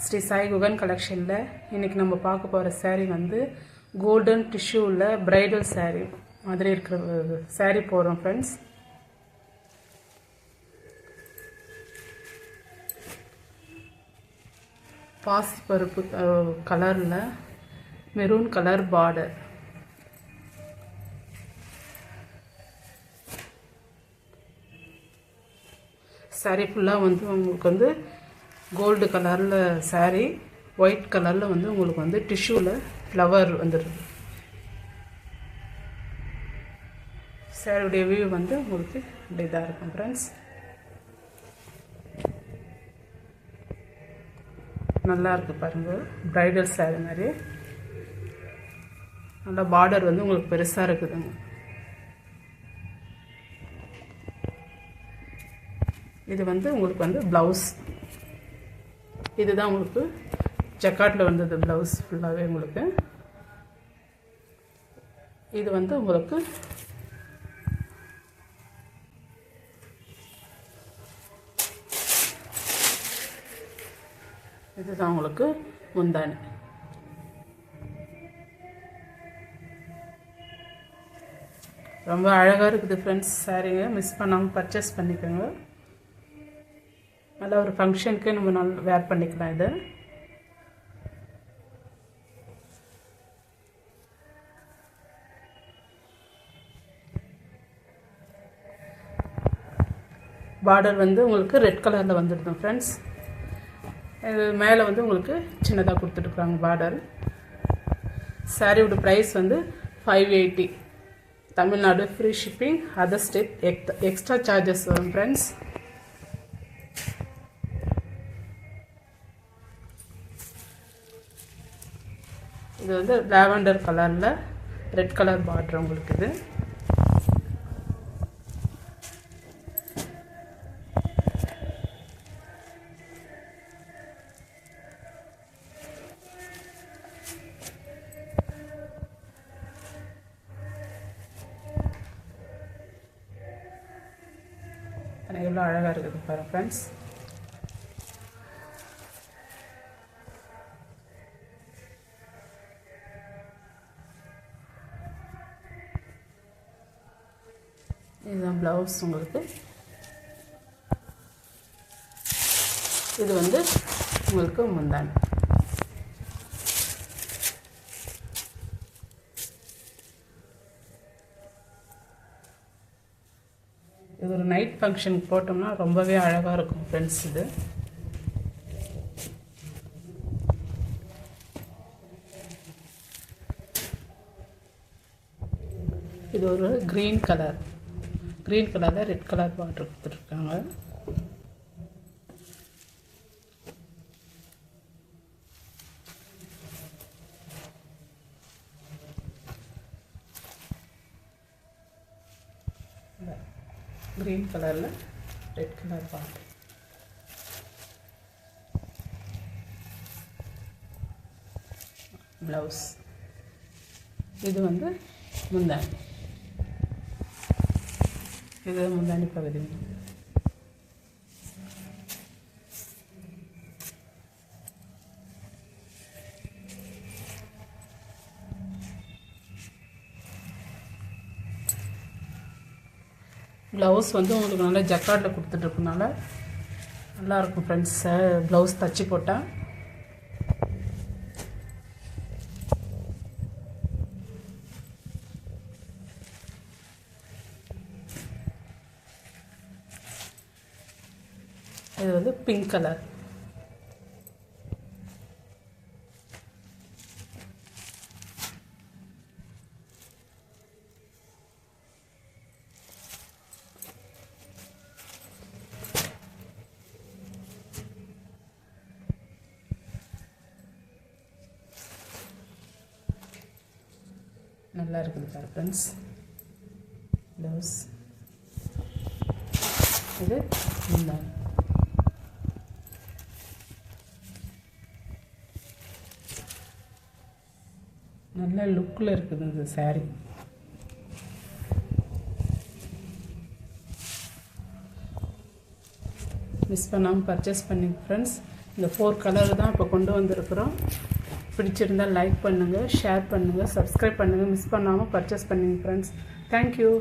ஸ்ரீ சாய் குகன் கலெக்ஷனில் இன்றைக்கி நம்ம பார்க்க போகிற saree வந்து கோல்டன் டிஷ்யூவில் பிரைடல் saree மாதிரி இருக்கிற saree போகிறோம் ஃப்ரெண்ட்ஸ். பாசிப்பருப்பு கலரில் மெரூன் கலர் பார்டர். saree ஃபுல்லாக வந்து உங்களுக்கு வந்து கோல்டு கலரில் saree, ஒயிட் கலரில் வந்து உங்களுக்கு வந்து டிஷ்யூவில் ஃப்ளவர் வந்துடுது. சாரியுடைய வியூ வந்து உங்களுக்கு இப்படி தான் இருக்கும் ஃப்ரெண்ட்ஸ். நல்லா இருக்குது பாருங்கள், ப்ரைடல் saree மாதிரி. நல்லா பார்டர் வந்து உங்களுக்கு பெருசாக இருக்குதுங்க. இது வந்து உங்களுக்கு வந்து ப்ளவுஸ். இதுதான் உங்களுக்கு ஜக்கார்டில் வந்தது ப்ளவுஸ் ஃபுல்லாகவே உங்களுக்கு. இது வந்து உங்களுக்கு இதுதான் உங்களுக்கு முந்தானி. ரொம்ப அழகாக இருக்குது ஃப்ரெண்ட்ஸ் சாரீங்க. மிஸ் பண்ணாமல் பர்ச்சேஸ் பண்ணிக்கோங்க. நல்லா ஒரு ஃபங்க்ஷனுக்கு நம்ம நல்லா வேர் பண்ணிக்கலாம். இது பார்டர் வந்து உங்களுக்கு ரெட் கலரில் வந்துடுது ஃப்ரெண்ட்ஸ். இது மேலே வந்து உங்களுக்கு சின்னதாக கொடுத்துட்ருக்குறாங்க பார்டர். சாரியோட ப்ரைஸ் வந்து 580. Tamil Nadu free shipping, other state extra charges வரும் ஃப்ரெண்ட்ஸ். இது வந்து லாவெண்டர் கலரில் ரெட் கலர் பார்டர் உங்களுக்கு. இது எவ்வளோ அழகாக இருக்குது பாருங்கள் ஃப்ரெண்ட்ஸ். இதுதான் ப்ளவுஸ் உங்களுக்கு. இது வந்து உங்களுக்கு முந்தானி. இது ஒரு நைட் ஃபங்க்ஷனுக்கு போட்டோம்னா ரொம்பவே அழகாக இருக்கும் ஃப்ரெண்ட்ஸ். இது ஒரு க்ரீன் கலரில் ரெட் கலர் பார்டர் கொடுத்துருக்காங்க. க்ரீன் கலரில் ரெட் கலர் பார்டர். ப்ளவுஸ். இது வந்து முந்தானி. இது முந்தானி பகுதி. ப்ளவுஸ் வந்து உங்களுக்கு நல்லா ஜக்கார்டில் கொடுத்துட்ருக்கனால நல்லாயிருக்கும் ஃப்ரெண்ட்ஸ். ப்ளவுஸ் தச்சு போட்டால் இது வந்து பிங்க் கலர். நல்லா இருக்குது பாரு ஃப்ரெண்ட்ஸ் ப்ளவுஸ். இது முந்தானி. நல்ல லுக்கில் இருக்குது இந்த saree. மிஸ் பண்ணாமல் பர்ச்சேஸ் பண்ணி ஃப்ரெண்ட்ஸ். இந்த 4 கலர் தான் இப்போ கொண்டு வந்திருக்கிறோம். பிடிச்சிருந்தால் லைக் பண்ணுங்கள், ஷேர் பண்ணுங்கள், சப்ஸ்கிரைப் பண்ணுங்கள். மிஸ் பண்ணாமல் பர்ச்சேஸ் பண்ணுங்கள் ஃப்ரெண்ட்ஸ். தேங்க்யூ.